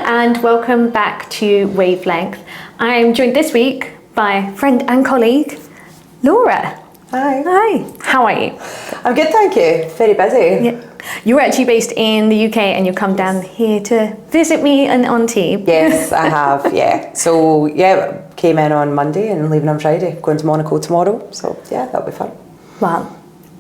and welcome back to Wavelength. I'm joined this week by friend and colleague, Laura. Hi. Hi, how are you? I'm good, thank you. Very busy. Yeah. You're actually based in the UK and you come down here to visit me and Auntie. Yes, I have, yeah. So, came in on Monday and leaving on Friday. Going to Monaco tomorrow, so yeah, that'll be fun. Well,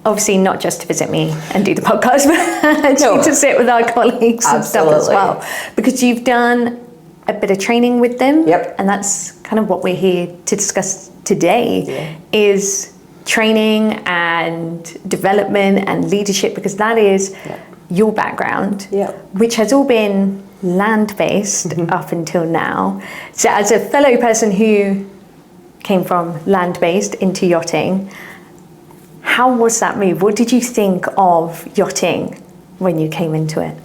obviously not just to visit me and do the podcast, but actually to sit with our colleagues and stuff as well. Because you've done a bit of training with them. Yep. And that's kind of what we're here to discuss today, is training and development and leadership, because that is your background, which has all been land-based up until now. So as a fellow person who came from land-based into yachting, how was that move? What did you think of yachting when you came into it?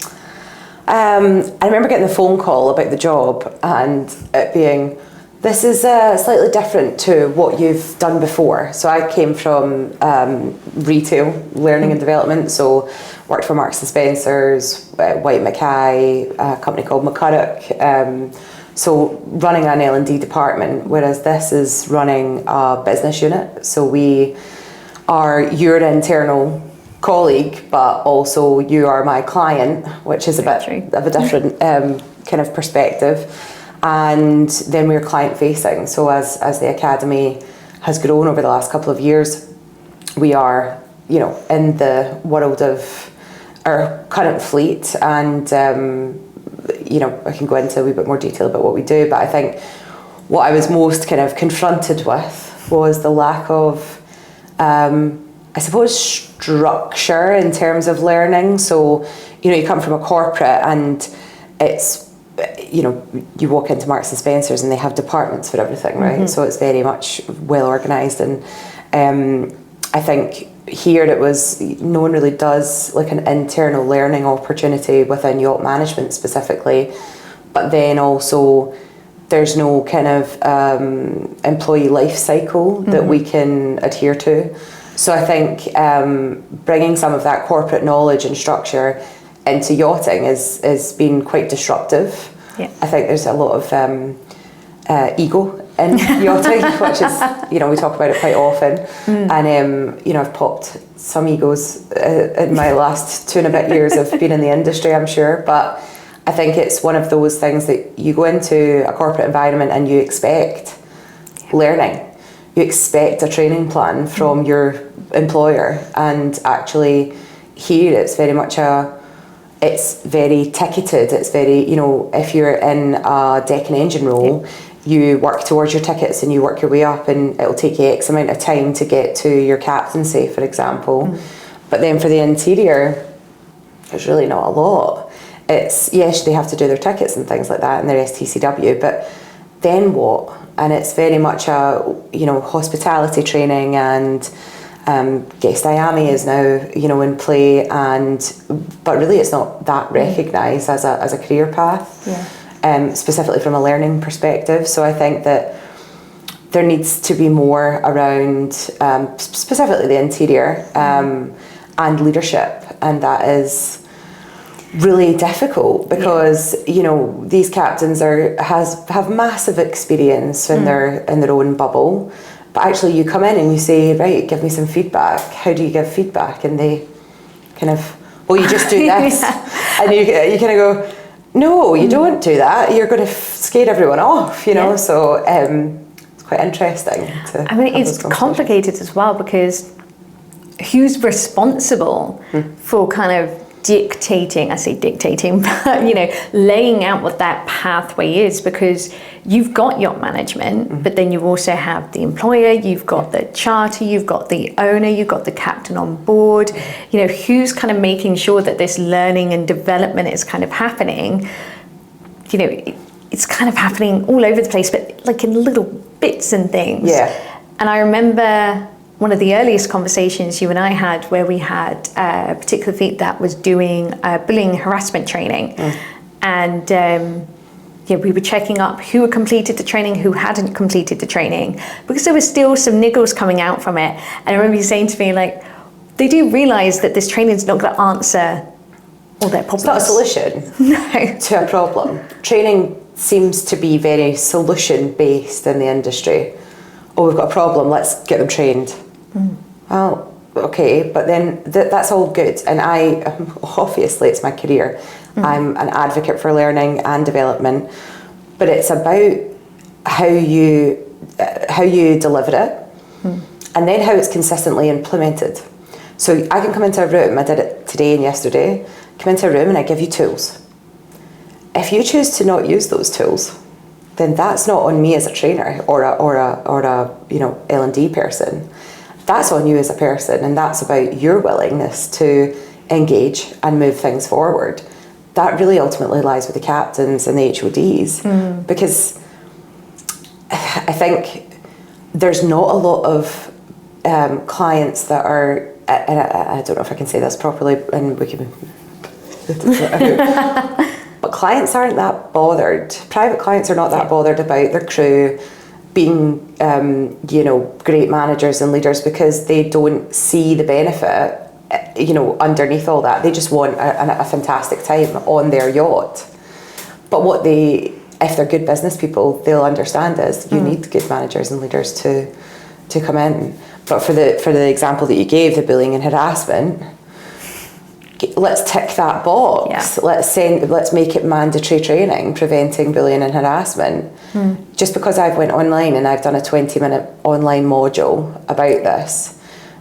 I remember getting the phone call about the job and it being, this is slightly different to what you've done before. So I came from retail, learning and development, so worked for Marks and Spencer's, White Mackay, a company called McCurrock, so running an L&D department, whereas this is running a business unit. So we are your internal colleague, but also you are my client, which is a bit of a different kind of perspective. And then we're client facing. So as the academy has grown over the last couple of years, we are, in the world of our current fleet, and I can go into a wee bit more detail about what we do, but I think what I was most kind of confronted with was the lack of I suppose structure in terms of learning. So, you come from a corporate and it's, you walk into Marks and Spencer's and they have departments for everything, right? So it's very much well organised. And I think here it was, no one really does like an internal learning opportunity within yacht management specifically, but then also there's no kind of employee life cycle that we can adhere to. So I think bringing some of that corporate knowledge and structure into yachting is been quite disruptive. Yeah. I think there's a lot of ego in yachting, which is, we talk about it quite often. And, I've popped some egos in my last 2 and a bit years of being in the industry, I'm sure. But I think it's one of those things that you go into a corporate environment and you expect learning. You expect a training plan from your employer, and actually here it's very much it's very ticketed. It's very, if you're in a deck and engine role, you work towards your tickets and you work your way up, and it'll take you X amount of time to get to your captaincy, for example. But then for the interior, there's really not a lot. It's, yes, they have to do their tickets and things like that and their STCW, but then what? And it's very much a, hospitality training, and Guest IAMI is now, in play, but really it's not that recognised as a career path, specifically from a learning perspective. So I think that there needs to be more around specifically the interior and leadership, and that is really difficult because these captains have massive experience in their own bubble, but actually you come in and you say, right, give me some feedback. How do you give feedback? And they kind of, well, you just do this. And you kind of go, no, you don't do that, you're going to scare everyone off, so it's quite interesting to it's complicated as well, because who's responsible for kind of dictating, I say dictating, but laying out what that pathway is, because you've got yacht management, but then you also have the employer, you've got the charter, you've got the owner, you've got the captain on board, who's kind of making sure that this learning and development is kind of happening. It's kind of happening all over the place, but like in little bits and things. And I remember one of the earliest conversations you and I had, where we had a particular fleet that was doing bullying harassment training, and we were checking up who had completed the training, who hadn't completed the training, because there was still some niggles coming out from it. And I remember you saying to me, like, they do realise that this training is not going to answer all their problems. It's not a solution No. to a problem. Training seems to be very solution-based in the industry. Oh, we've got a problem, let's get them trained. Well, okay, but then that's all good. And obviously it's my career. I'm an advocate for learning and development, but it's about how you deliver it, and then how it's consistently implemented. So I can come into a room, I did it today and yesterday, come into a room and I give you tools. If you choose to not use those tools, then that's not on me as a trainer or a L&D person. That's on you as a person, and that's about your willingness to engage and move things forward. That really ultimately lies with the captains and the HODs, because I think there's not a lot of clients that are, and I don't know if I can say this properly, and we can. But clients aren't that bothered. Private clients are not that bothered about their crew being, great managers and leaders, because they don't see the benefit, underneath all that. They just want a fantastic time on their yacht. But if they're good business people, they'll understand is you need good managers and leaders to come in. But for the example that you gave, the bullying and harassment, let's tick that box. Yeah. Let's make it mandatory training, preventing bullying and harassment. Just because I've went online and I've done a 20-minute online module about this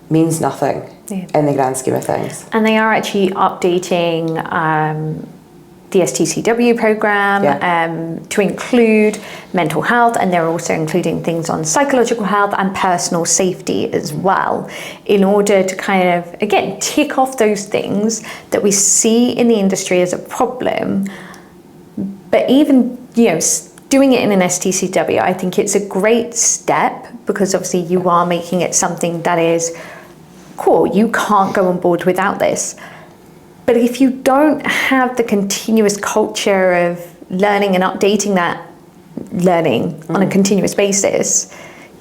means nothing in the grand scheme of things. And they are actually updating the STCW program to include mental health, and they're also including things on psychological health and personal safety as well, in order to kind of, again, tick off those things that we see in the industry as a problem. But even, doing it in an STCW, I think it's a great step, because obviously you are making it something that is core. You can't go on board without this. But if you don't have the continuous culture of learning and updating that learning on a continuous basis,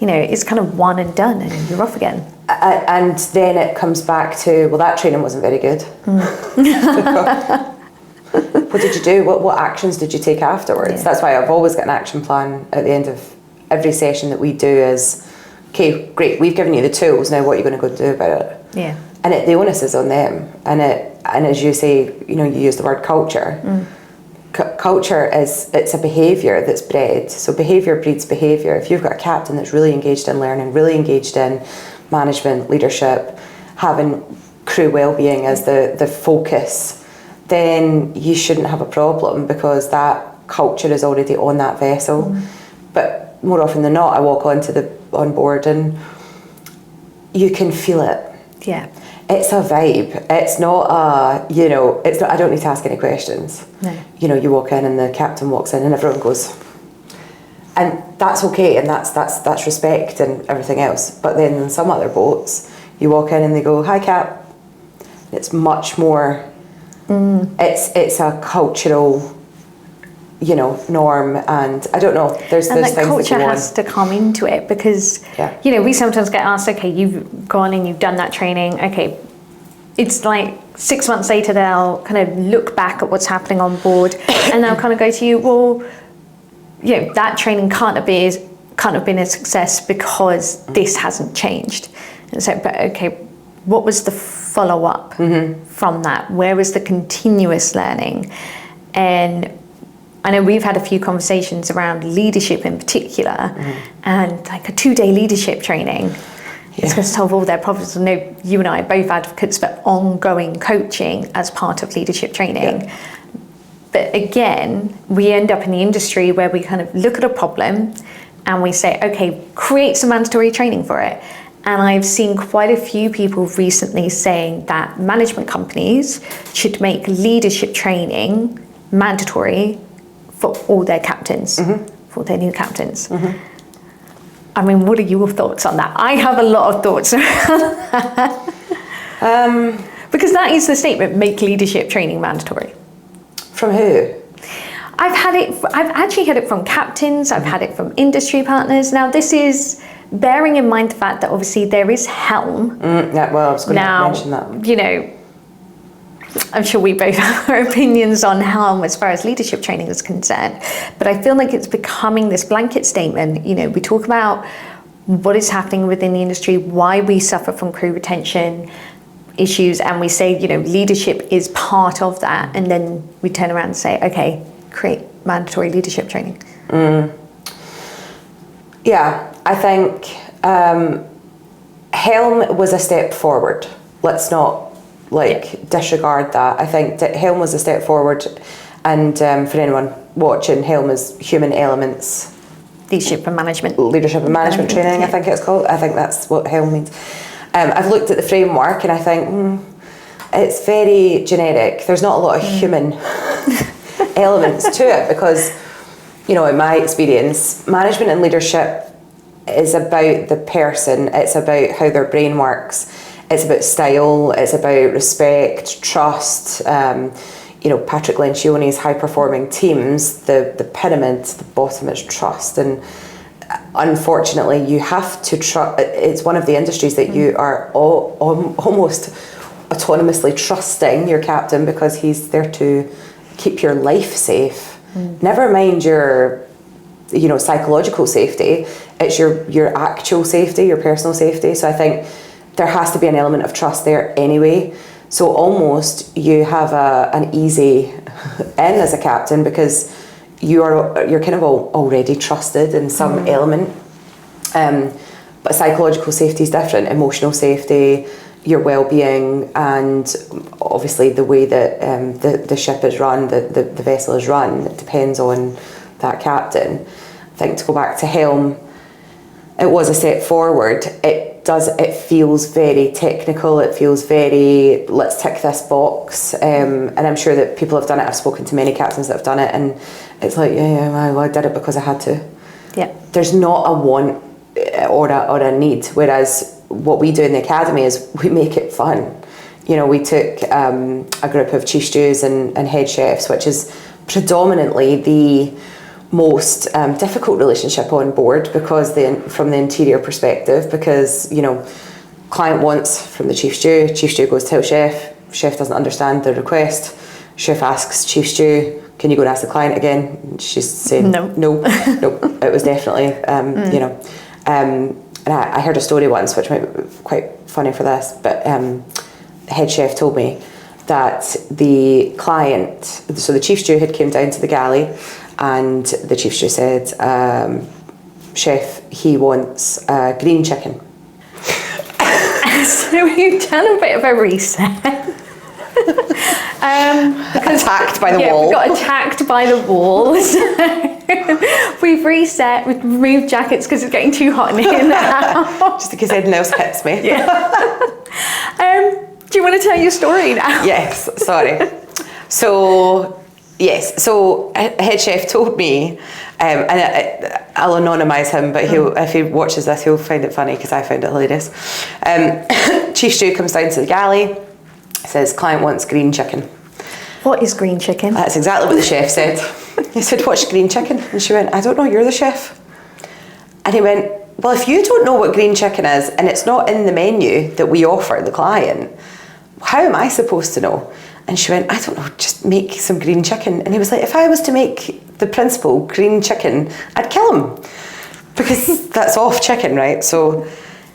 it's kind of one and done and you're off again. And then it comes back to, well, that training wasn't very good. What did you do? What actions did you take afterwards? Yeah. That's why I've always got an action plan at the end of every session that we do is, okay, great, we've given you the tools, now what are you going to go do about it? Yeah. And the onus is on them. And as you say, you use the word culture. Culture it's a behaviour that's bred. So behaviour breeds behaviour. If you've got a captain that's really engaged in learning, really engaged in management, leadership, having crew well-being as the focus, then you shouldn't have a problem, because that culture is already on that vessel. But more often than not, I walk on board and you can feel it. Yeah. It's a vibe. It's not it's not, I don't need to ask any questions. No. You walk in and the captain walks in and everyone goes, and that's okay, and that's respect and everything else. But then in some other boats, you walk in and they go, "Hi, Cap." It's much more, it's a cultural, norm, and I don't know, there's and things that culture that has to come into it, because we sometimes get asked, okay, you've gone and you've done that training, okay, it's like 6 months later they'll kind of look back at what's happening on board and they'll kind of go to you, well, that training can't have been a success because this hasn't changed. And so, but okay, what was the follow-up from that? Where was the continuous learning? And I know we've had a few conversations around leadership in particular, and like a 2-day leadership training. It's going to solve all their problems. I know you and I are both advocates for ongoing coaching as part of leadership training. Yeah. But again, we end up in the industry where we kind of look at a problem and we say, okay, create some mandatory training for it. And I've seen quite a few people recently saying that management companies should make leadership training mandatory for all their captains, for their new captains. I mean, what are your thoughts on that? I have a lot of thoughts around that. Because that is the statement, make leadership training mandatory. From who? I've actually had it from captains, I've had it from industry partners. Now, this is bearing in mind the fact that obviously there is helm. Well, I was going to mention that. I'm sure we both have our opinions on Helm as far as leadership training is concerned, but I feel like it's becoming this blanket statement. You know, we talk about what is happening within the industry, why we suffer from crew retention issues, and we say, you know, leadership is part of that, and then we turn around and say, okay, create mandatory leadership training. Yeah, I think Helm was a step forward. Let's not disregard that. I think that Helm was a step forward, and for anyone watching, Helm is human elements. Leadership and management training, I think it's called. I think that's what Helm means. I've looked at the framework and I think it's very generic. There's not a lot of human elements to it because, you know, in my experience, management and leadership is about the person. It's about how their brain works. It's about style. It's about respect, trust. You know, Patrick Lencioni's high-performing teams, the pyramid, the bottom is trust. And unfortunately, you have to trust. It's one of the industries that you are almost autonomously trusting your captain because he's there to keep your life safe. Never mind your, you know, psychological safety. It's your actual safety, your personal safety. So I think there has to be an element of trust there anyway. So almost you have an easy in as a captain because you're kind of already trusted in some element. But psychological safety is different. Emotional safety, your well-being, and obviously the way that the ship is run, the vessel is run, it depends on that captain. I think to go back to Helm, it was a step forward. It feels very technical. It feels very, let's tick this box. And I'm sure that people have done it. I've spoken to many captains that have done it, and it's like, well, I did it because I had to. Yeah. There's not a want or a need. Whereas what we do in the academy is we make it fun. You know, we took a group of chief stews and head chefs, which is predominantly the most difficult relationship on board because from the interior perspective, because, you know, client wants from the chief stew goes to tell chef doesn't understand the request, chef asks chief stew, can you go and ask the client again? And she's saying no, it was definitely you know, and I heard a story once which might be quite funny for this, but the head chef told me that the client, so the chief stew had came down to the galley, and the chief stew said, chef, he wants green chicken. So we've done a bit of a reset. Attacked by the wall. We got attacked by the wall. So we've reset, we've removed jackets because it's getting too hot in here now. Just in case anything else hits me. Yeah. Do you want to tell your story now? Yes, sorry. So a head chef told me, and I'll anonymise him, but if he watches this, he'll find it funny because I found it hilarious. Chief stew comes down to the galley, says, client wants green chicken. What is green chicken? That's exactly what the chef said. He said, what's green chicken? And she went, I don't know, you're the chef. And he went, well, if you don't know what green chicken is and it's not in the menu that we offer the client, how am I supposed to know? And she went, I don't know, just make some green chicken. And he was like, if I was to make the principal green chicken, I'd kill him because that's off chicken, right? So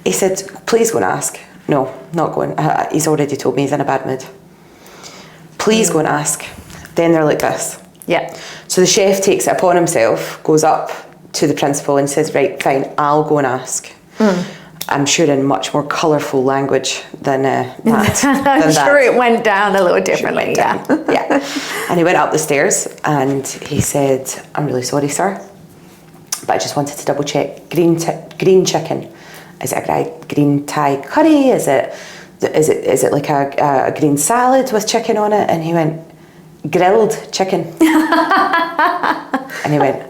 he said, please go and ask. No, not going. He's already told me he's in a bad mood. Please go and ask. Then they're like this. Yeah. So the chef takes it upon himself, goes up to the principal and says, right, fine, I'll go and ask. I'm sure in much more colourful language than that. I'm sure it went down a little differently, yeah. Yeah. And he went up the stairs and he said, I'm really sorry, sir, but I just wanted to double check. Green chicken. Is it a green Thai curry? Is it like a green salad with chicken on it? And he went, grilled chicken. And he went,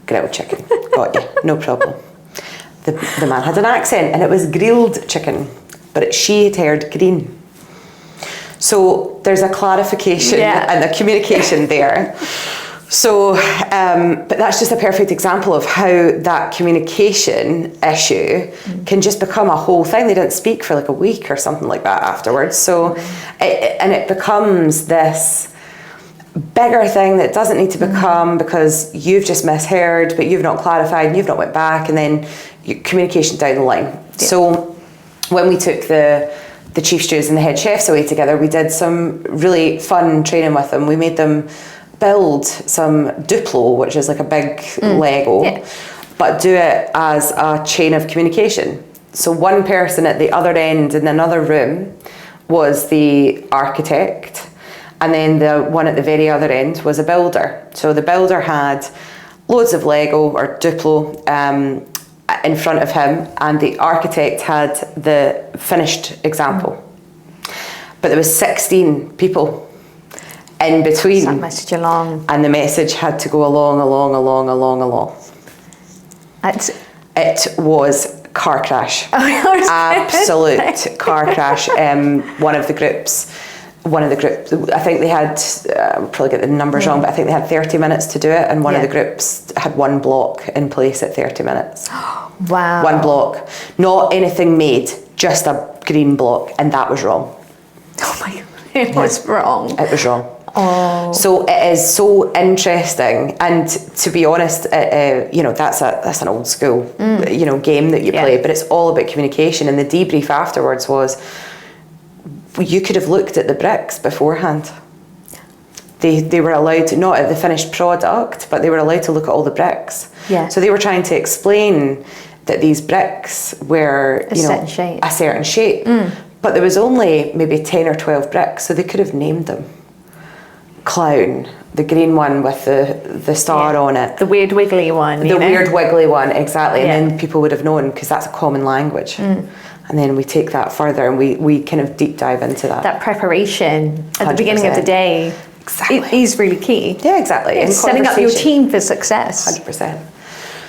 grilled chicken. Got you, no problem. The man had an accent and it was grilled chicken, but she had heard green. So there's a clarification and a communication there. So, but that's just a perfect example of how that communication issue can just become a whole thing. They didn't speak for like a week or something like that afterwards. So, it becomes this bigger thing that doesn't need to become because you've just misheard, but you've not clarified and you've not went back, and then communication down the line. Yeah. So when we took the chief stewards and the head chefs away together, we did some really fun training with them. We made them build some Duplo, which is like a big Lego, but do it as a chain of communication. So one person at the other end in another room was the architect, and then the one at the very other end was a builder. So the builder had loads of Lego or Duplo in front of him, and the architect had the finished example. But there was 16 people in between. That message along. And the message had to go along. It was car crash. Absolute car crash. One of the groups, I think they had, I'll probably get the numbers wrong, but I think they had 30 minutes to do it, and one of the groups had one block in place at 30 minutes. Wow. One block. Not anything made, just a green block, and that was wrong. Oh my God, it was wrong. It was wrong. Oh. So it is so interesting, and to be honest, that's an old school, game that you play, but it's all about communication. And the debrief afterwards was, you could have looked at the bricks beforehand. They were allowed to, not at the finished product, but they were allowed to look at all the bricks. Yeah. So they were trying to explain that these bricks were, a certain shape. But there was only maybe 10 or 12 bricks, so they could have named them. Clown, the green one with the star on it. The weird wiggly one. The weird wiggly one, exactly. And then people would have known, because that's a common language. And then we take that further and we kind of deep dive into that. That preparation at 100%. The beginning of the day is really key. Yeah, exactly. It's setting up your team for success. 100%.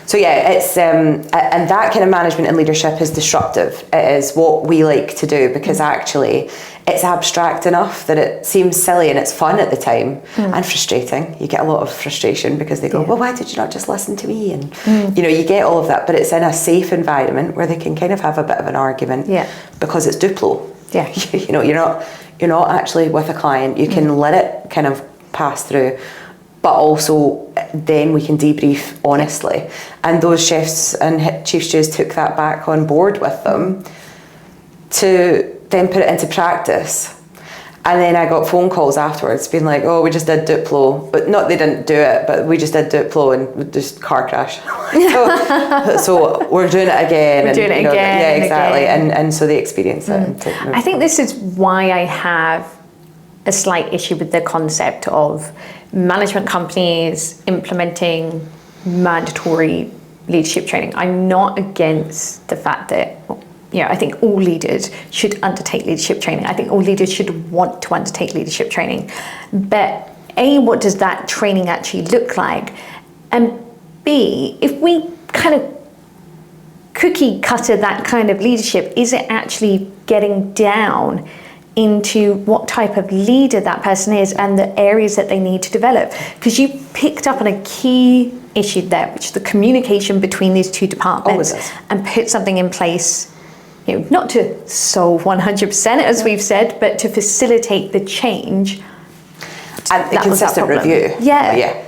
So yeah, it's and that kind of management and leadership is disruptive. It is what we like to do, because actually it's abstract enough that it seems silly and it's fun at the time and frustrating. You get a lot of frustration because they go, well, why did you not just listen to me? And you get all of that, but it's in a safe environment where they can kind of have a bit of an argument because it's Duplo. Yeah. You're not actually with a client. You can let it kind of pass through. But also then we can debrief honestly. And those chefs and chief stews took that back on board with them to then put it into practice. And then I got phone calls afterwards being like, oh, we just did Duplo. But not they didn't do it, but we just did Duplo and just car crash. so we're doing it again. We're doing it again. Yeah, exactly. And so they experience it. I think this is why I have a slight issue with the concept of management companies implementing mandatory leadership training. I'm not against the fact that, I think all leaders should undertake leadership training. I think all leaders should want to undertake leadership training. But A, what does that training actually look like? And B, if we kind of cookie cutter that kind of leadership, is it actually getting down into what type of leader that person is and the areas that they need to develop? Because you picked up on a key issue there, which is the communication between these two departments, and put something in place, not to solve 100% as we've said, but to facilitate the change and the consistent review. Yeah.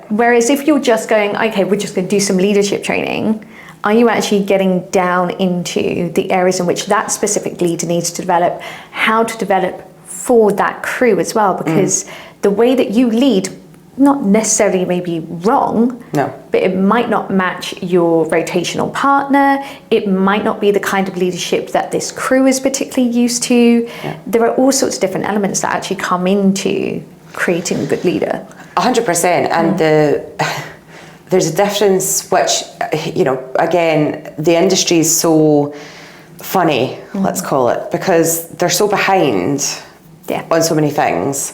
Whereas if you're just going, okay, we're just going to do some leadership training, are you actually getting down into the areas in which that specific leader needs to develop, how to develop for that crew as well? Because the way that you lead, not necessarily maybe wrong, but it might not match your rotational partner. It might not be the kind of leadership that this crew is particularly used to. There are all sorts of different elements that actually come into creating a good leader. 100%. And there's a difference which, again, the industry is so funny, let's call it, because they're so behind on so many things.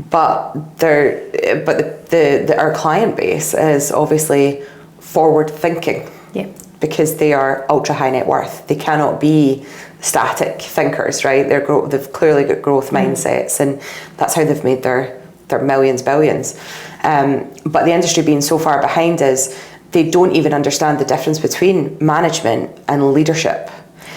But our client base is obviously forward thinking because they are ultra high net worth. They cannot be static thinkers, right? They've clearly got growth mindsets, and that's how they've made their they're millions, billions. But the industry being so far behind us, they don't even understand the difference between management and leadership.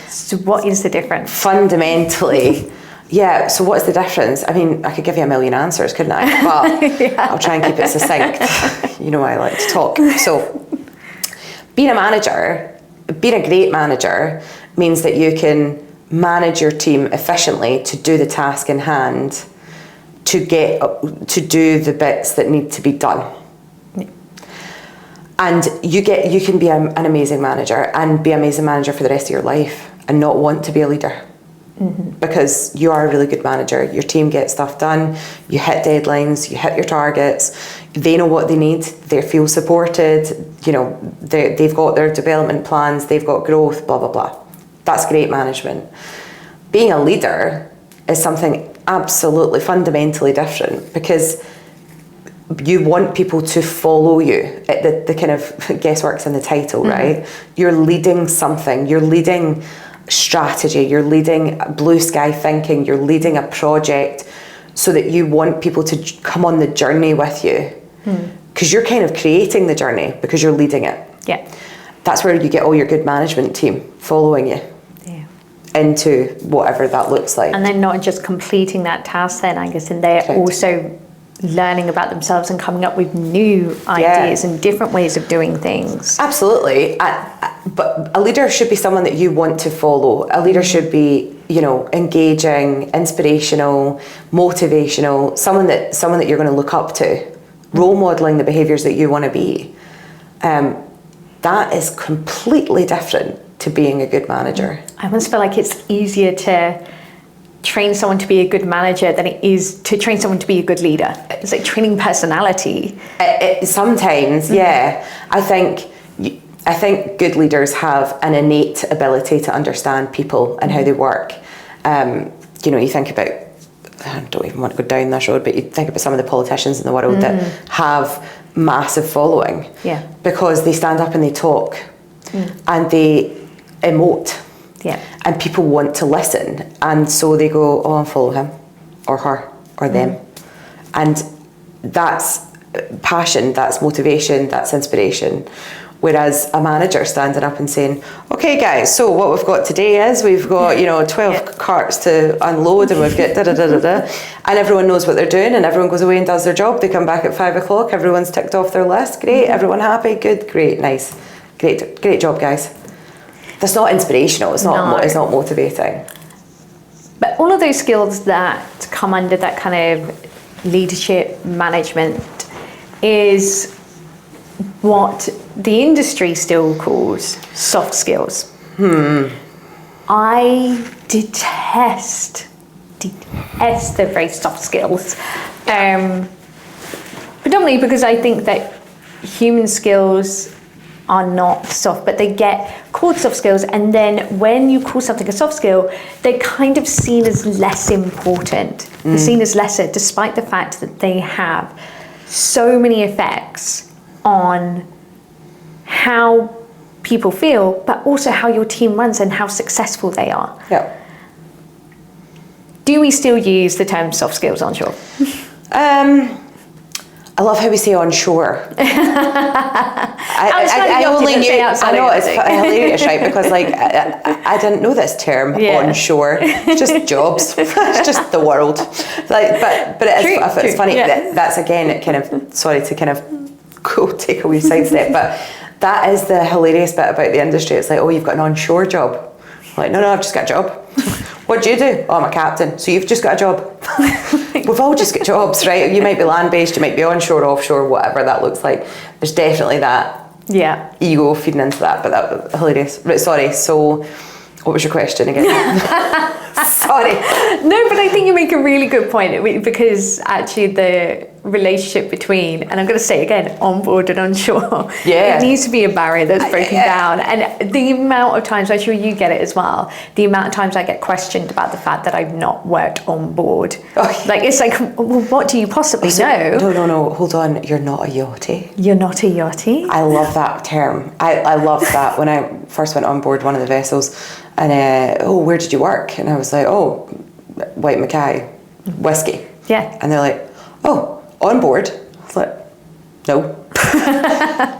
So what is the difference? Fundamentally, yeah, so what's the difference? I mean, I could give you a million answers, couldn't I? But I'll try and keep it succinct. You know I like to talk. So being a manager, being a great manager means that you can manage your team efficiently to do the task in hand, to do the bits that need to be done. And you can be an amazing manager and be an amazing manager for the rest of your life and not want to be a leader. Because you are a really good manager. Your team gets stuff done, you hit deadlines, you hit your targets, they know what they need, they feel supported, you know, they've got their development plans, they've got growth, blah, blah, blah. That's great management. Being a leader is something absolutely fundamentally different, because you want people to follow you. The kind of guesswork's in the title, right? You're leading something, you're leading strategy, you're leading blue sky thinking, you're leading a project, so that you want people to come on the journey with you, because you're kind of creating the journey because you're leading it. Yeah, that's where you get all your good management team following you into whatever that looks like. And then not just completing that task then, I guess, and they're also learning about themselves and coming up with new ideas and different ways of doing things. Absolutely. But a leader should be someone that you want to follow. A leader should be, you know, engaging, inspirational, motivational, someone that you're going to look up to, role modeling the behaviours that you want to be. That is completely different to being a good manager. I almost feel like it's easier to train someone to be a good manager than it is to train someone to be a good leader. It's like training personality. Sometimes, yeah. I think good leaders have an innate ability to understand people and how they work. You know, you think about, I don't even want to go down this road, but you think about some of the politicians in the world that have massive following because they stand up and they talk and they emote. Yeah. And people want to listen, and so they go, oh, I'll follow him or her or them. And that's passion, that's motivation, that's inspiration. Whereas a manager standing up and saying, okay guys, so what we've got today is we've got, 12 carts to unload, and we've got da-da-da-da-da, and everyone knows what they're doing, and everyone goes away and does their job. They come back at 5 o'clock, everyone's ticked off their list, great, everyone happy, good, great, nice, great job guys. That's not inspirational, it's not motivating. But all of those skills that come under that kind of leadership management is what the industry still calls soft skills. I detest the phrase soft skills. Predominantly because I think that human skills are not soft, but they get called soft skills, and then when you call something a soft skill, they're kind of seen as less important. They're seen as lesser, despite the fact that they have so many effects on how people feel, but also how your team runs and how successful they are. Yeah. Do we still use the term soft skills onshore? I love how we say onshore. I know it's hilarious, right? Because I didn't know this term, onshore. It's just jobs. It's just the world. But it's funny. That's again, it kind of, sorry to kind of take a wee sidestep, but that is the hilarious bit about the industry. It's like, oh, you've got an onshore job. I'm like, no, I've just got a job. What do you do? Oh, I'm a captain. So you've just got a job. We've all just got jobs, right? You might be land-based, you might be onshore, offshore, whatever that looks like. There's definitely that ego feeding into that, but that was hilarious. Right, sorry, so what was your question again? Sorry. No, but I think you make a really good point, because actually the relationship between, and I'm going to say it again, on board and onshore, it needs to be a barrier that's broken down. And the amount of times, I'm sure you get it as well, the amount of times I get questioned about the fact that I've not worked on board. It's like, well, what do you possibly know? No, hold on, you're not a yachty. You're not a yachty? I love that term. I loved that when I first went on board one of the vessels, and where did you work? And I was like, White Mackay whiskey. Yeah. And they're like, oh, on board. I was like, no.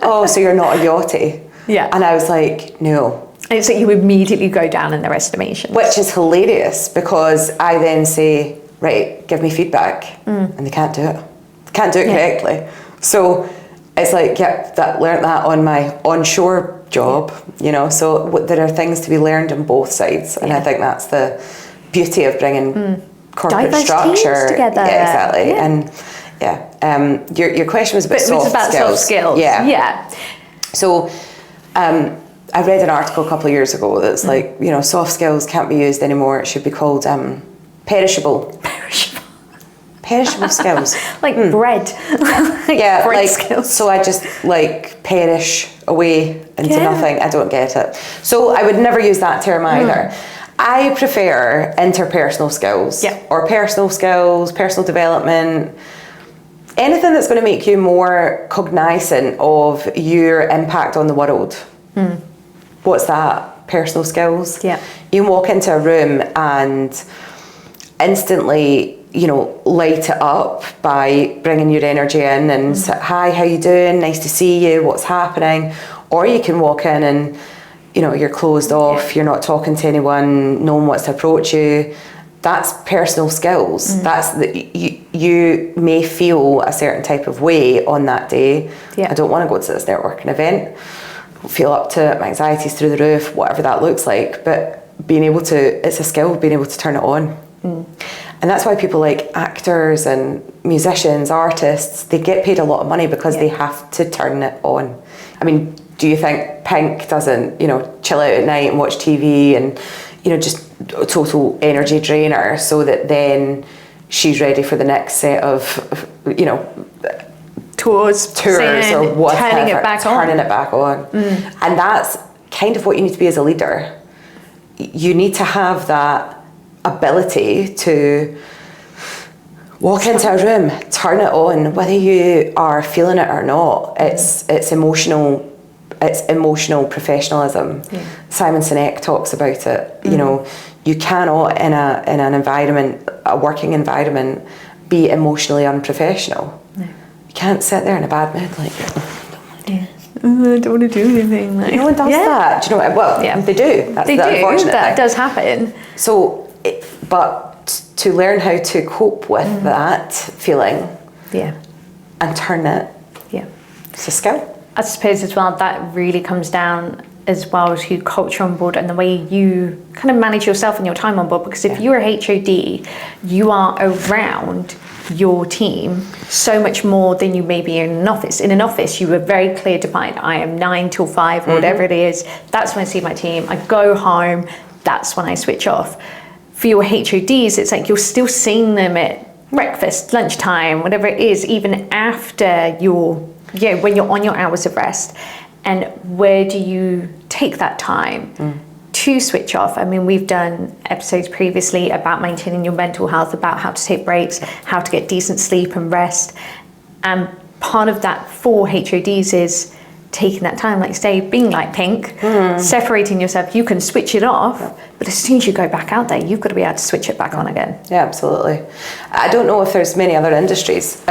Oh, so you're not a yachty? Yeah. And I was like, no. And so you immediately go down in their estimation. Which is hilarious, because I then say, right, give me feedback. And they can't do it. They can't do it correctly. So it's like, learnt that on my onshore job, you know, so there are things to be learned on both sides. And I think that's the beauty of bringing corporate diverse structure teams together. Yeah, exactly. Yeah. And your question was about soft skills. Yeah. So I read an article a couple of years ago that's like, you know, soft skills can't be used anymore. It should be called perishable skills. Like bread. Yeah, bread like skills. so I just like perish away into nothing. I don't get it. So I would never use that term either. I prefer interpersonal skills or personal skills, personal development, anything that's going to make you more cognizant of your impact on the world. What's that? Personal skills. Yeah. You can walk into a room and instantly, you know, light it up by bringing your energy in and say, hi, how you doing? Nice to see you. What's happening? Or you can walk in and, you know, you're closed off. You're not talking to anyone. No one wants to approach you. That's personal skills. That's you may feel a certain type of way on that day. I don't want to go to this networking event. Feel up to it, my anxiety's through the roof, whatever that looks like, but being able to, it's a skill, being able to turn it on. And that's why people like actors and musicians, artists, they get paid a lot of money because they have to turn it on. I mean, do you think Pink doesn't, you know, chill out at night and watch TV and, you know, just a total energy drainer so that then she's ready for the next set of, you know, tours or whatever, turning it back on. And that's kind of what you need to be as a leader. You need to have that ability to walk into a room, turn it on, whether you are feeling it or not. It's emotional professionalism. Simon Sinek talks about it. You know, you cannot in an environment, a working environment, be emotionally unprofessional. You can't sit there in a bad mood like, I don't want to do anything. Like, no one does that. Do you know what? Well, they do. That's the unfortunate that thing. does happen. So, but to learn how to cope with that feeling, and turn it, it's a skill. I suppose as well that really comes down as well to culture on board and the way you kind of manage yourself and your time on board. Because if you're a HOD, you are around your team so much more than you may be in an office. In an office, you were very clear defined. I am 9 till 5 or whatever it is. That's when I see my team. I go home. That's when I switch off. For your HODs, it's like you're still seeing them at breakfast, lunchtime, whatever it is, even after when you're on your hours of rest. And where do you take that time to switch off? I mean, we've done episodes previously about maintaining your mental health, about how to take breaks, how to get decent sleep and rest. And part of that for HODs is taking that time, like say, being like Pink, separating yourself. You can switch it off, but as soon as you go back out there, you've got to be able to switch it back on again. Yeah, absolutely. I don't know if there's many other industries.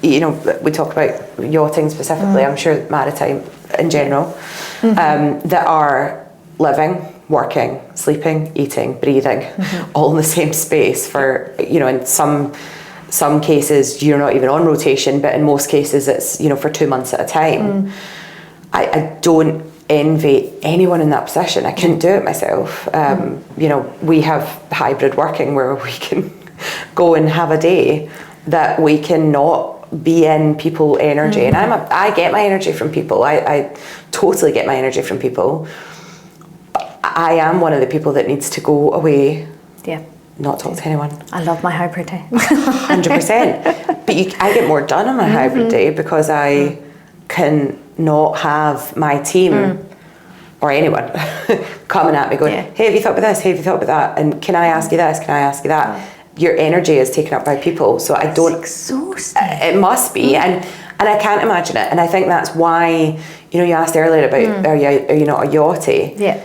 You know, we talk about yachting specifically. I'm sure maritime in general that are living, working, sleeping, eating, breathing, all in the same space for, you know, in some cases you're not even on rotation, but in most cases it's, you know, for 2 months at a time. I don't envy anyone in that position. I couldn't do it myself. You know, we have hybrid working where we can go and have a day that we can not be in people energy. And I get my energy from people. I totally get my energy from people. I am one of the people that needs to go away, not talk to anyone. I love my hybrid day. 100%. But I get more done on my hybrid day because I can not have my team or anyone coming at me going, hey, have you thought about this? Hey, have you thought about that? And can I ask you this? Can I ask you that? Your energy is taken up by people. So I don't... It's exhausting. It must be. And I can't imagine it. And I think that's why, you know, you asked earlier about, are you not a yachty? Yeah.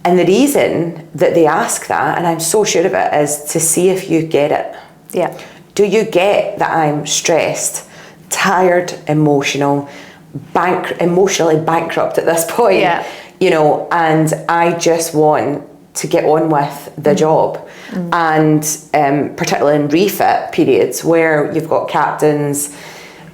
And the reason that they ask that, and I'm so sure of it, is to see if you get it. Yeah. do you get that I'm stressed, tired, emotionally bankrupt at this point? Yeah. You know, and I just want to get on with the job. And particularly in refit periods where you've got captains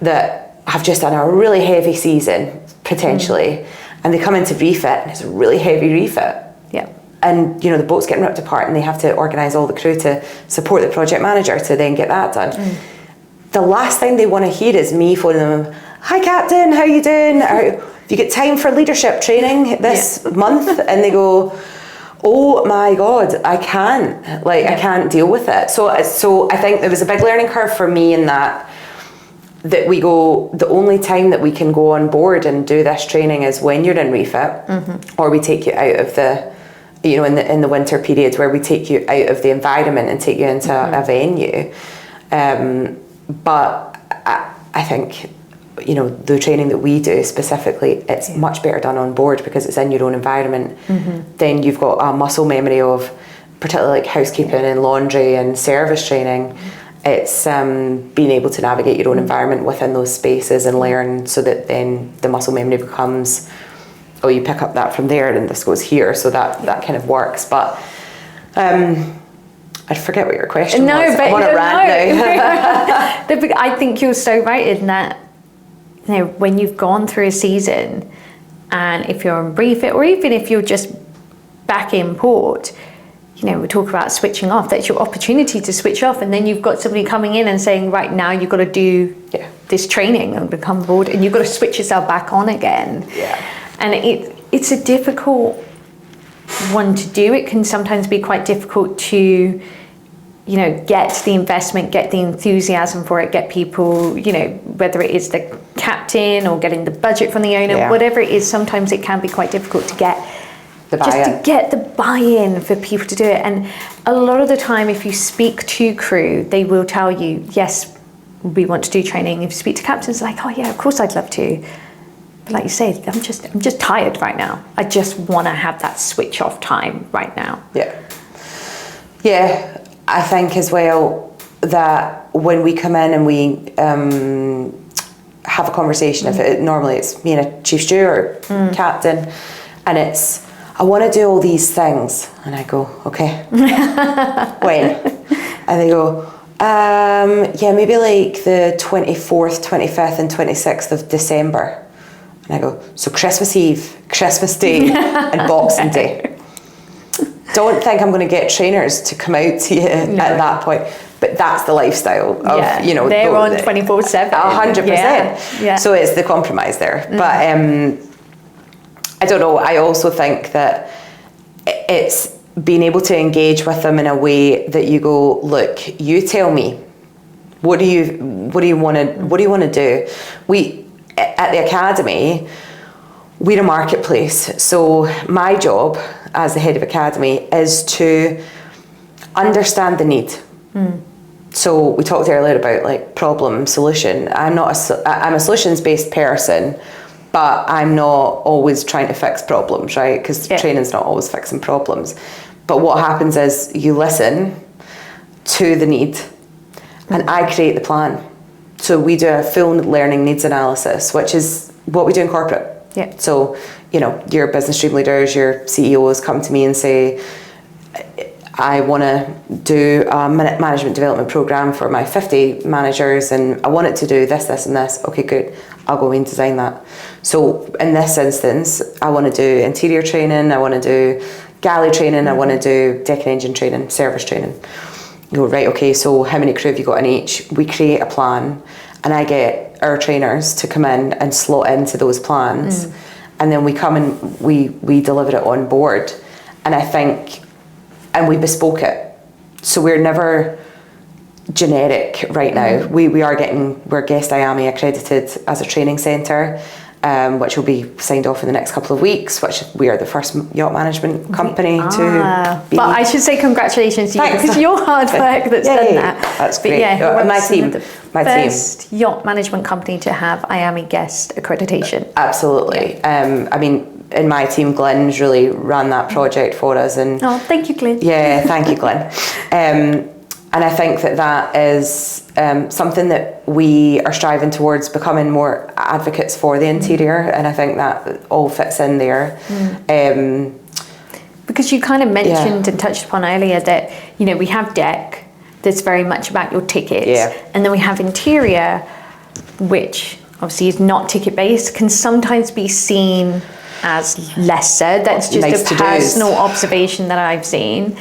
that have just done a really heavy season, potentially, and they come into refit and it's a really heavy refit. Yeah. And, you know, the boat's getting ripped apart and they have to organise all the crew to support the project manager to then get that done. The last thing they want to hear is me phoning them, "Hi Captain, how you doing? Have you got time for leadership training this month?" And they go, "Oh my God, I can't. I can't deal with it." So I think there was a big learning curve for me in that we go, the only time that we can go on board and do this training is when you're in refit, or we take you out of the, you know, in the winter periods where we take you out of the environment and take you into a venue. But I think, you know, the training that we do specifically, it's much better done on board because it's in your own environment. Then you've got a muscle memory of, particularly like housekeeping and laundry and service training. It's being able to navigate your own environment within those spaces and learn, so that then the muscle memory becomes, oh, you pick up that from there and this goes here, so that kind of works. But I forget what your question was. I'm on a rant now. I think you're so right in that, you know, when you've gone through a season, and if you're on refit or even if you're just back in port, you know, we talk about switching off. That's your opportunity to switch off, and then you've got somebody coming in and saying, right now you've got to do this training and become board, and you've got to switch yourself back on again. And it's a difficult one to do. It can sometimes be quite difficult to, you know, get the investment, get the enthusiasm for it, get people, you know, whether it is the captain or getting the budget from the owner, whatever it is, sometimes it can be quite difficult to get the buy-in for people to do it. And a lot of the time, if you speak to crew, they will tell you, yes, we want to do training. If you speak to captains, like, oh yeah, of course I'd love to. But like you say, I'm just tired right now. I just want to have that switch off time right now. Yeah, I think as well that when we come in and we have a conversation, normally it's me and a chief steward or captain, and it's, I want to do all these things, and I go, okay, when? And they go, maybe like the 24th, 25th and 26th of December. And I go, so Christmas Eve, Christmas Day and Boxing Day. Don't think I'm going to get trainers to come out to you at that point. But that's the lifestyle of, you know. They're on 24/7. 100%. Yeah. So it's the compromise there. But I don't know, I also think that it's being able to engage with them in a way that you go, look, you tell me, what do you want to do? We at the academy, we're a marketplace. So my job as the head of academy is to understand the need. So we talked earlier about like problem solution. I'm a solutions based person, but I'm not always trying to fix problems, right? Because training's not always fixing problems. But what happens is you listen to the need, and I create the plan. So we do a full learning needs analysis, which is what we do in corporate. So, you know, your business stream leaders, your CEOs come to me and say, I want to do a management development program for my 50 managers, and I want it to do this, this and this. Okay, good. I'll go and design that. So in this instance, I want to do interior training, I want to do galley training, I want to do deck and engine training, service training. You go, right, okay, so how many crew have you got in each? We create a plan, and I get our trainers to come in and slot into those plans. And then we come and we deliver it on board. And I think, and we bespoke it. So we're never generic right now. We're Guest IAMI accredited as a training centre, which will be signed off in the next couple of weeks, which we are the first yacht management company to be. But I should say congratulations to you, because your hard work that's done that. That's great. My team. First yacht management company to have IAMI guest accreditation. Absolutely. I mean, in my team, Glenn's really ran that project for us. And oh, thank you, Glenn. Yeah, thank you, Glenn. And And I think that is something that we are striving towards, becoming more advocates for the interior, and I think that all fits in there. Because you kind of mentioned and touched upon earlier that, you know, we have deck that's very much about your tickets, and then we have interior, which obviously is not ticket based, can sometimes be seen as lesser. That's just nice a personal observation that I've seen.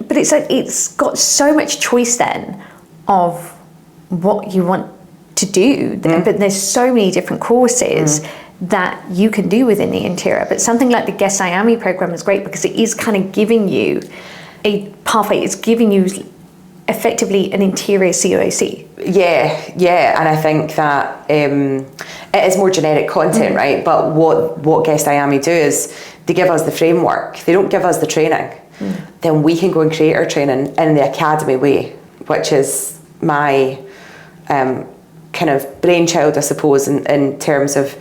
But it's like, it's got so much choice then of what you want to do, but there's so many different courses that you can do within the interior. But something like the Guest IAMI program is great because it is kind of giving you a pathway. It's giving you effectively an interior COC. Yeah, and I think that it is more generic content, right? But what Guest IAMI do is they give us the framework. They don't give us the training. Then we can go and create our training in the academy way, which is my kind of brainchild, I suppose, in terms of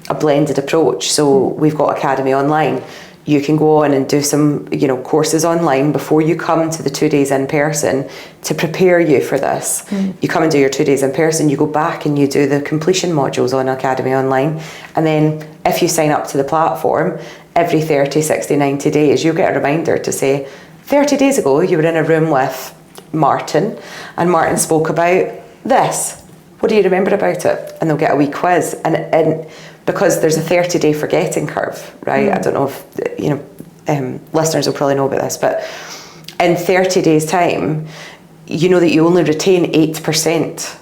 a blended approach. So we've got Academy Online. You can go on and do some, you know, courses online before you come to the 2 days in person to prepare you for this. You come and do your 2 days in person, you go back and you do the completion modules on Academy Online. And then if you sign up to the platform, every 30, 60, 90 days, you'll get a reminder to say, 30 days ago, you were in a room with Martin, and Martin spoke about this. What do you remember about it? And they'll get a wee quiz. And because there's a 30-day forgetting curve, right? I don't know if, you know, listeners will probably know about this, but in 30 days' time, you know that you only retain 8%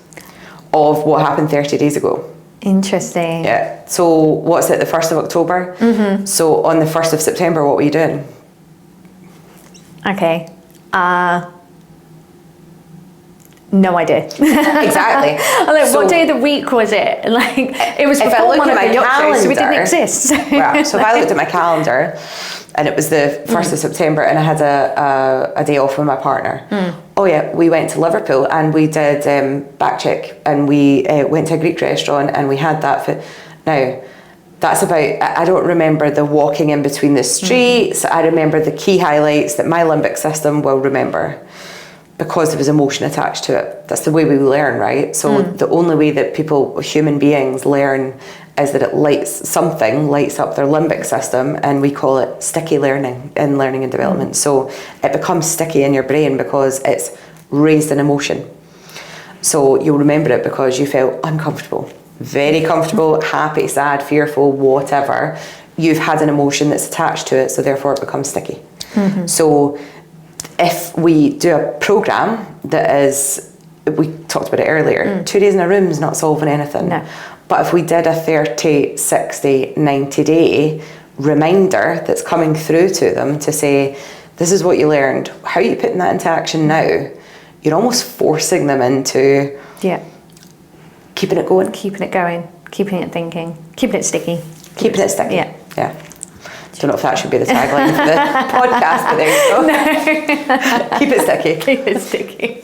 of what happened 30 days ago. Interesting. Yeah. So what's it, the 1st of October? So on the 1st of September, what were you doing? Okay. No idea. Exactly. Like, so, what day of the week was it? Like, it was before one of the yacht shows, so it didn't exist. Right. So if I looked at my calendar, and it was the 1st of September, and I had a day off with my partner. Oh yeah, we went to Liverpool and we did backcheck, and we went to a Greek restaurant and we had that. Now, that's about, I don't remember the walking in between the streets. I remember the key highlights that my limbic system will remember, because there was emotion attached to it. That's the way we learn, right? So the only way that human beings learn is that something lights up their limbic system, and we call it sticky learning in learning and development. So it becomes sticky in your brain because it's raised an emotion. So you'll remember it because you felt uncomfortable, very comfortable, happy, sad, fearful, whatever. You've had an emotion that's attached to it, so therefore it becomes sticky. So if we do a program that is, we talked about it earlier, 2 days in a room is not solving anything. No. But if we did a 30, 60, 90 day reminder that's coming through to them to say, this is what you learned, how are you putting that into action now? You're almost forcing them into keeping it going. Keeping it going, keeping it thinking, keeping it sticky. Keeping it sticky. Yeah. Don't know if that should be the tagline for the podcast, but there you go. No. Keep it sticky. Keep it sticky.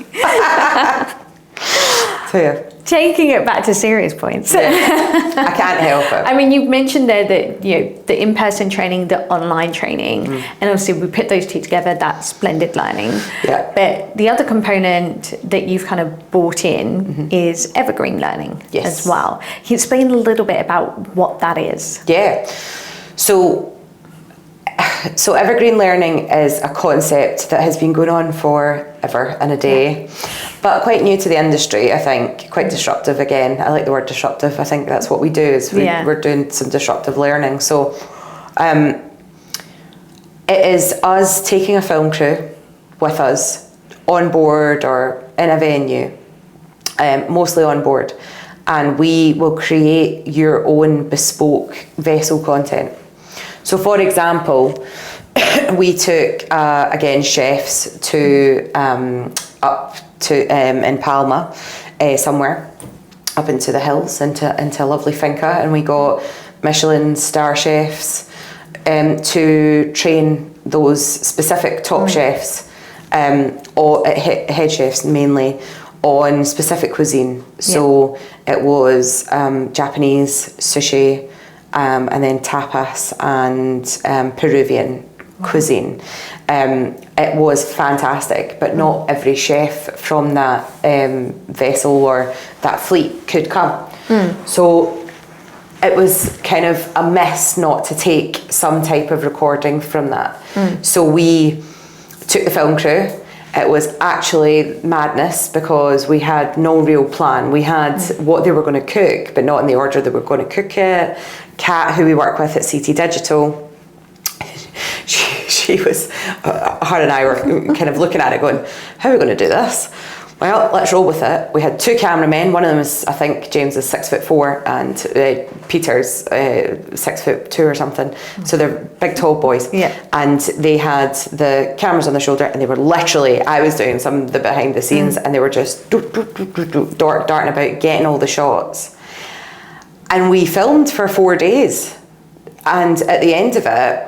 So yeah. Taking it back to serious points. I can't help it. I mean, you've mentioned there that, you know, the in-person training, the online training, and obviously we put those two together, that's blended learning. Yeah. But the other component that you've kind of brought in is evergreen learning as well. Can you explain a little bit about what that is? Yeah. So evergreen learning is a concept that has been going on forever and a day, but quite new to the industry, I think, quite disruptive again. I like the word disruptive. I think that's what we do, is we're doing some disruptive learning. So it is us taking a film crew with us on board or in a venue, mostly on board, and we will create your own bespoke vessel content. So for example, we took, again, chefs to up to in Palma, somewhere, up into the hills, into a lovely finca, and we got Michelin star chefs to train those specific top chefs, or head chefs mainly, on specific cuisine. So it was Japanese, sushi, and then tapas and Peruvian cuisine. It was fantastic, but not every chef from that vessel or that fleet could come. So it was kind of a miss not to take some type of recording from that. So we took the film crew. It was actually madness because we had no real plan. We had what they were going to cook, but not in the order they were going to cook it. Kat, who we work with at CT Digital, she was, her and I were kind of looking at it going, how are we going to do this? Well, let's roll with it. We had 2 cameramen. One of them is, I think, James is 6'4" and Peter's 6'2" or something. So they're big, tall boys. Yeah. And they had the cameras on their shoulder, and they were literally, I was doing some of the behind the scenes, and they were just darting about, getting all the shots. And we filmed for 4 days. And at the end of it,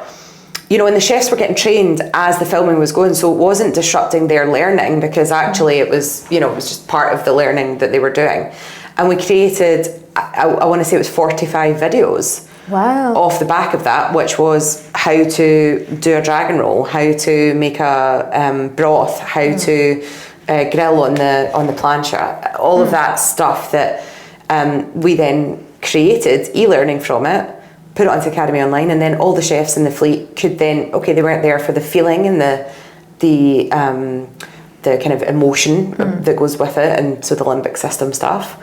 you know, and the chefs were getting trained as the filming was going, so it wasn't disrupting their learning, because actually it was, you know, it was just part of the learning that they were doing. And we created, I want to say it was 45 videos. Wow. Off the back of that, which was how to do a dragon roll, how to make a broth, how to grill on the plancha, all of that stuff that we then created, e-learning from it, put it onto Academy Online, and then all the chefs in the fleet could then, okay, they weren't there for the feeling and the kind of emotion that goes with it, and so the limbic system stuff,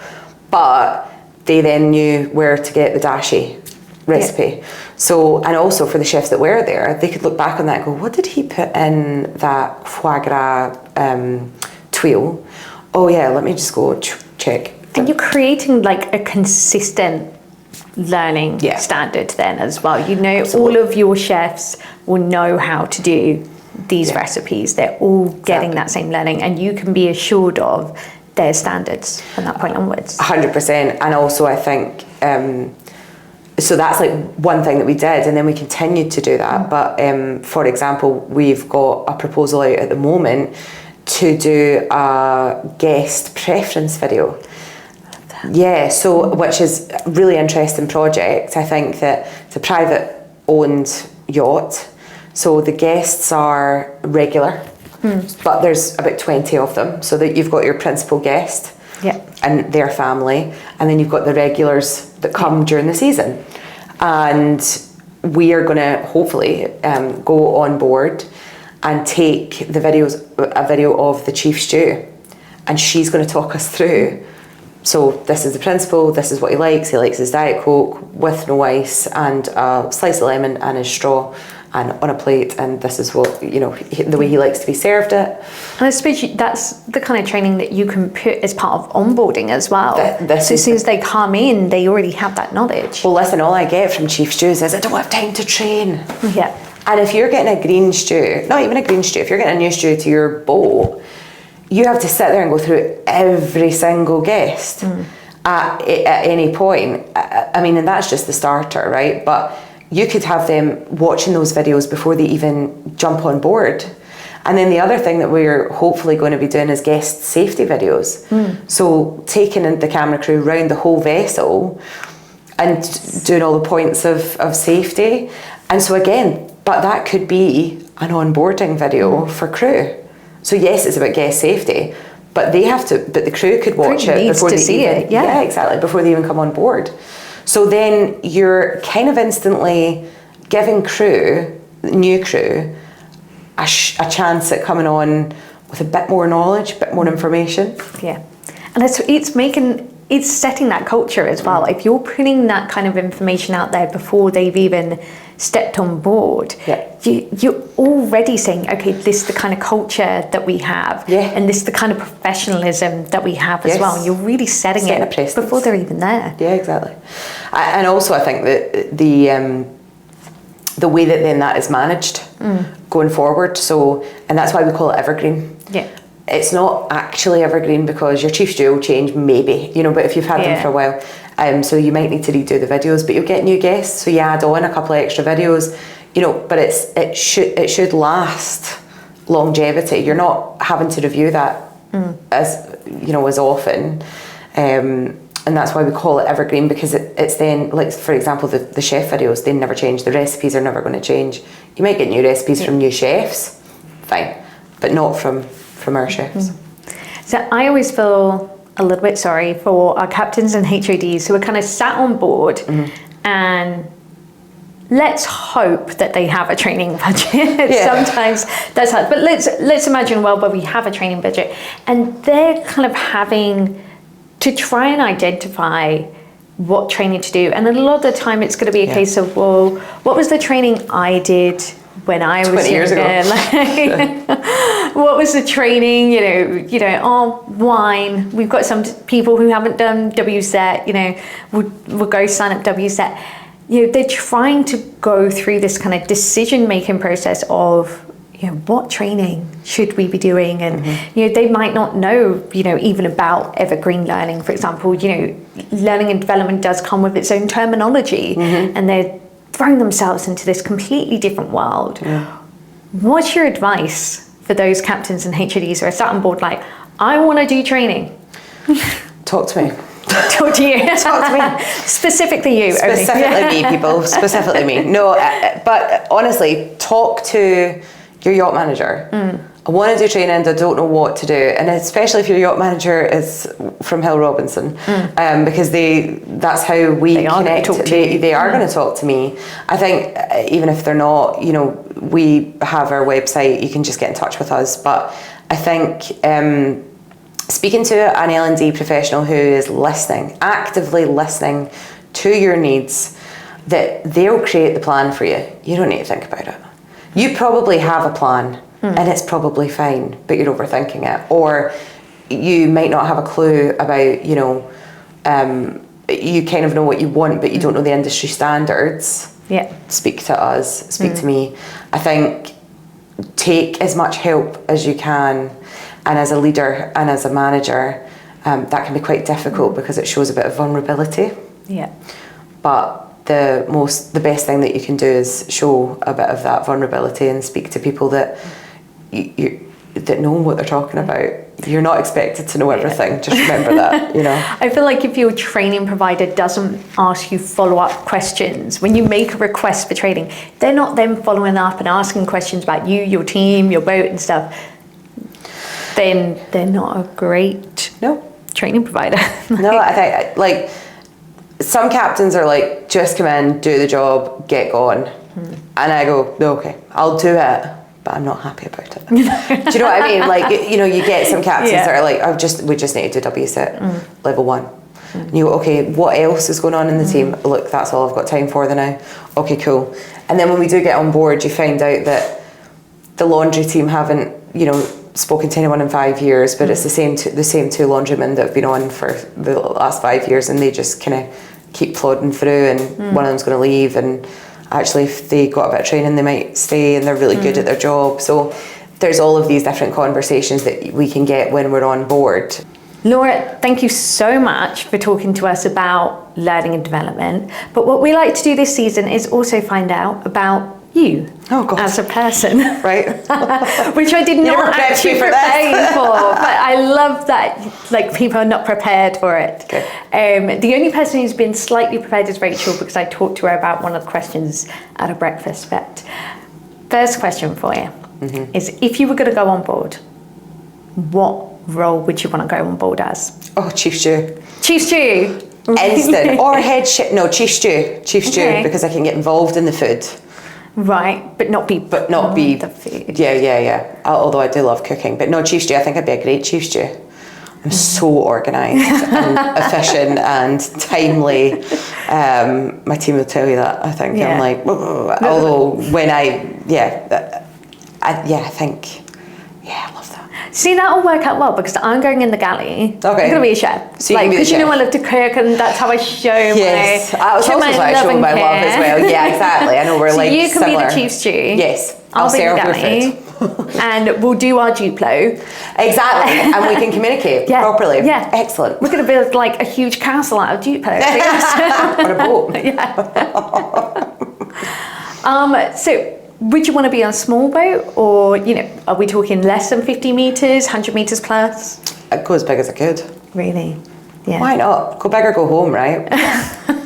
but they then knew where to get the dashi recipe. Yeah. So, and also for the chefs that were there, they could look back on that and go, what did he put in that foie gras tuile? Oh yeah, let me just go check. And you're creating like a consistent learning standard then as well. You know, all of your chefs will know how to do these recipes. They're all getting that same learning, and you can be assured of their standards from that point onwards. 100%. And also I think, so that's like one thing that we did, and then we continued to do that. But for example, we've got a proposal out at the moment to do a guest preference video. Yeah, so which is a really interesting project. I think that it's a private owned yacht, so the guests are regular, but there's about 20 of them, so that you've got your principal guest and their family, and then you've got the regulars that come during the season. And we are going to hopefully go on board and take a video of the chief stew, and she's going to talk us through. So this is the principal, this is what he likes his Diet Coke with no ice and a slice of lemon and his straw and on a plate, and this is what, you know, the way he likes to be served it. And I suppose that's the kind of training that you can put as part of onboarding as well. So as soon as they come in, they already have that knowledge. Well listen, all I get from chief stews is I don't have time to train. Yeah. And if you're getting a green stew, not even a green stew, if you're getting a new stew to your boat, you have to sit there and go through every single guest at any point. I mean, and that's just the starter, right? But you could have them watching those videos before they even jump on board. And then the other thing that we're hopefully going to be doing is guest safety videos. So taking the camera crew around the whole vessel and doing all the points of safety. And so again, but that could be an onboarding video for crew. So yes, it's about guest safety, but the crew could watch it before they see it. Yeah, exactly, before they even come on board. So then you're kind of instantly giving new crew, a chance at coming on with a bit more knowledge, a bit more information. Yeah, and it's setting that culture as well. If you're putting that kind of information out there before they've even stepped on board, you're already saying, okay, this is the kind of culture that we have, and this is the kind of professionalism that we have as well. And you're really setting it before they're even there. Yeah, exactly. And also I think that the way that then that is managed going forward, so, and that's why we call it evergreen. Yeah. It's not actually evergreen because your chief stew will change maybe, you know, but if you've had them for a while, so you might need to redo the videos, but you'll get new guests, so you add on a couple of extra videos, you know, but it should last longevity. You're not having to review that as, you know, as often. And that's why we call it evergreen, because it's then, like, for example, the chef videos, they never change. The recipes are never going to change. You might get new recipes from new chefs, fine, but not from our chefs. So I always feel a little bit sorry for our captains and HODs who are kind of sat on board, and let's hope that they have a training budget. Sometimes that's hard, but let's imagine where we have a training budget, and they're kind of having to try and identify what training to do. And a lot of the time it's going to be a case of, well, what was the training I did when I was 20 years ago? Like, what was the training, wine. We've got some people who haven't done WSET, would go sign up WSET. They're trying to go through this kind of decision-making process of, what training should we be doing? And, they might not know, even about evergreen learning, for example. Learning and development does come with its own terminology, and they're throwing themselves into this completely different world. What's your advice for those captains and HODs who are sat on board like, I want to do training? Talk to me. Talk to you. Talk to me. Specifically you. Specifically me, people. Specifically me. No, but honestly, talk to your yacht manager. I want to do training, I don't know what to do. And especially if your yacht manager is from Hill Robinson, because that's how we connect. They are going to talk to me. I think even if they're not, we have our website, you can just get in touch with us. But I think speaking to an L&D professional who is listening, actively listening to your needs, that they'll create the plan for you. You don't need to think about it. You probably have a plan and it's probably fine, but you're overthinking it. Or you might not have a clue about, you kind of know what you want, but you don't know the industry standards. Speak to us, speak to me. I think take as much help as you can. And as a leader and as a manager, that can be quite difficult because it shows a bit of vulnerability. But the best thing that you can do is show a bit of that vulnerability and speak to people that that know what they're talking about. You're not expected to know everything. Just remember that. I feel like if your training provider doesn't ask you follow-up questions when you make a request for training, they're not then following up and asking questions about you, your team, your boat and stuff, then they're not a great training provider. No, I think, like, some captains are like, just come in, do the job, get going. And I go, okay, I'll do it, but I'm not happy about it. Do you know what I mean? Like, you get some captains that are like, we just need to do WSET level 1. And you go, okay, what else is going on in the team? Look, that's all I've got time for now. Okay, cool. And then when we do get on board, you find out that the laundry team haven't, spoken to anyone in 5 years, but it's the same two laundrymen that have been on for the last 5 years, and they just kind of keep plodding through, and one of them's going to leave, and actually if they got a bit of training they might stay, and they're really good at their job. So there's all of these different conversations that we can get when we're on board. Laura, thank you so much for talking to us about learning and development, but what we like to do this season is also find out about you as a person, right? Which I did not actually prepare for, but I love that people are not prepared for it. Okay. The only person who's been slightly prepared is Rachel, because I talked to her about one of the questions at a breakfast. But first question for you is, if you were going to go on board, what role would you want to go on board as? Oh, Chief Stew. Chief Stew. Instant. Or head chef. No, Chief Stew. Chief Stew, because I can get involved in the food. Right, but not be the food. Yeah. Although I do love cooking, but no, Chief Stew. I think I'd be a great Chief Stew. I'm so organised and efficient and timely. My team will tell you that. I think I'm like, although when I think, I love that. See, that'll work out well, because I'm going in the galley. Okay. I'm going to be a chef. So because I love to cook, and that's how I show yes. my I was also love I show my love as well. Yeah, exactly. I know we're so like you can similar. be the Chief Stew. Yes. I'll be serve the galley. your food. And we'll do our Duplo. Exactly. And we can communicate properly. Yeah. Excellent. We're going to build like a huge castle out of Duplo. On a boat. So would you want to be on a small boat, or, are we talking less than 50 metres, 100 metres plus? I'd go as big as I could. Really? Yeah. Why not? Go big or go home, right?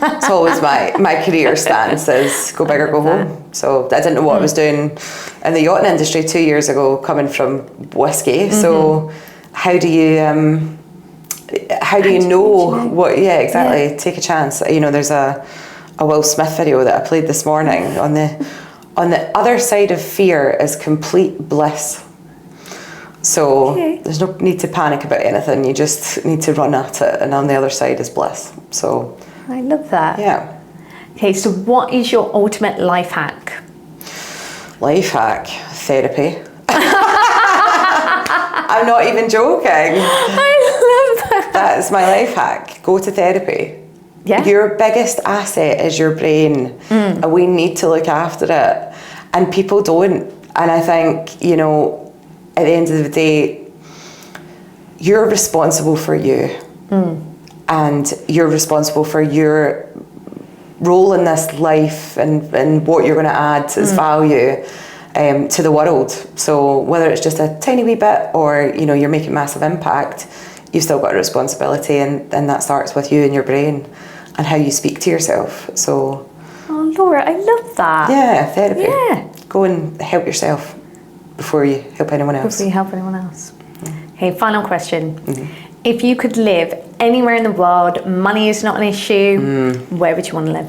It's always my career stance is go big or go home. So I didn't know what I was doing in the yachting industry 2 years ago, coming from whiskey. So how do you know what? Yeah, exactly. Yeah. Take a chance. You know, there's a Will Smith video that I played this morning on the other side of fear is complete bliss. So there's no need to panic about anything. You just need to run at it, and on the other side is bliss. So I love that. Yeah. Okay, so what is your ultimate life hack? Life hack, therapy. I'm not even joking. I love that. That is my life hack. Go to therapy. Yeah. Your biggest asset is your brain, and we need to look after it. And people don't. And I think, you know, at the end of the day, you're responsible for you. And you're responsible for your role in this life and what you're going to add as value to the world. So whether it's just a tiny wee bit or, you know, you're making massive impact, you've still got a responsibility, and that starts with you and your brain and how you speak to yourself. So, oh, Laura, I love that. Yeah, therapy. Yeah. Go and help yourself before you help anyone else. Before you help anyone else. Okay, final question. If you could live anywhere in the world, money is not an issue, where would you want to live?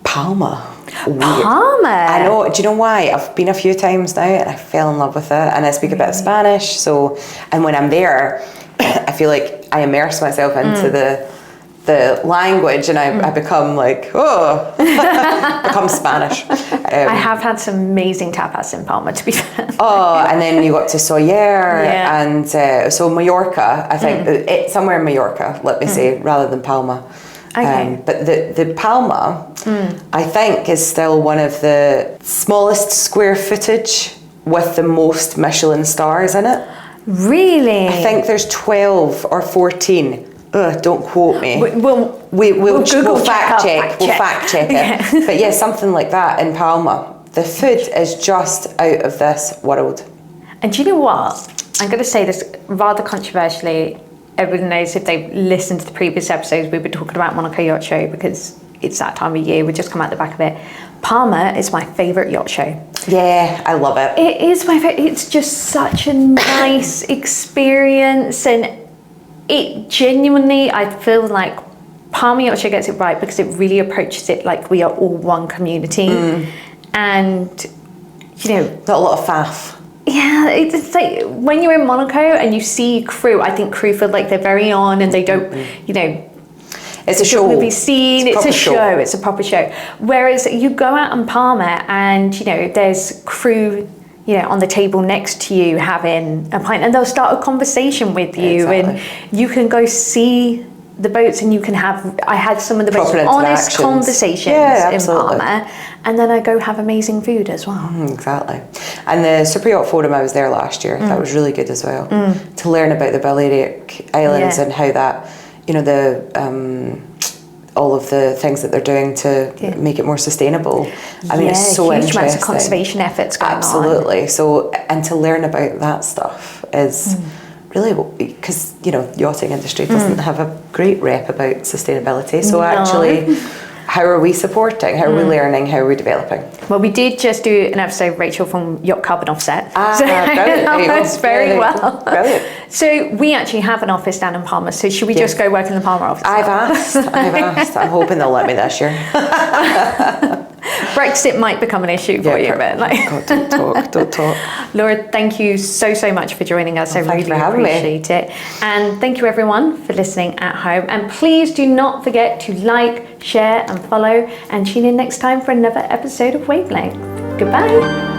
Palma. Palma? I know. Do you know why? I've been a few times now and I fell in love with it, and I speak a bit of Spanish. So, and when I'm there, I feel like I immerse myself into the language, and I become like, become Spanish. I have had some amazing tapas in Palma, to be fair. And then you got to Soller, and so Mallorca, I think, it's somewhere in Mallorca, let me say, rather than Palma. Okay. But the Palma, I think, is still one of the smallest square footage with the most Michelin stars in it. Really? I think there's 12 or 14. Don't quote me. We'll fact check. We'll fact check it. But yeah, something like that in Palma. The food is just out of this world. And do you know what? I'm going to say this rather controversially. Everyone knows, if they've listened to the previous episodes, we've been talking about Monaco Yacht Show because it's that time of year. We just come out the back of it. Palma is my favourite yacht show. Yeah, I love it. It is my favourite. It's just such a nice experience, and it genuinely, I feel like Palma Yacht Show gets it right because it really approaches it like we are all one community. And, you know, not a lot of faff. Yeah, it's like when you're in Monaco and you see crew, I think crew feel like they're very on and they don't, you know, it's a show. Be seen. It's a show. It's a proper show. Whereas you go out in Palma and, you know, there's crew, you know, on the table next to you having a pint, and they'll start a conversation with you, and you can go see the boats, and you can have. I had some of the most honest conversations in Palma, and then I go have amazing food as well. Exactly. And the Superyacht Forum, I was there last year. That was really good as well, to learn about the Balearic Islands and how that, you know, the all of the things that they're doing to make it more sustainable. I mean, it's so huge interesting. amounts of conservation efforts going on. Absolutely. So, and to learn about that stuff is really, because, you know, the yachting industry doesn't have a great rep about sustainability. So actually, how are we supporting? How are we learning? How are we developing? Well, we did just do an episode, Rachel, from Yacht Carbon Offset. So that's very well. Brilliant. So we actually have an office down in Palma. So should we just go work in the Palma office? I've asked. I'm hoping they'll let me this year. Brexit might become an issue for you, but like, God, don't talk. Laura, thank you so much for joining us. I really appreciate it. And thank you everyone for listening at home. And please do not forget to like, share and follow, and tune in next time for another episode of Wavelength. Goodbye.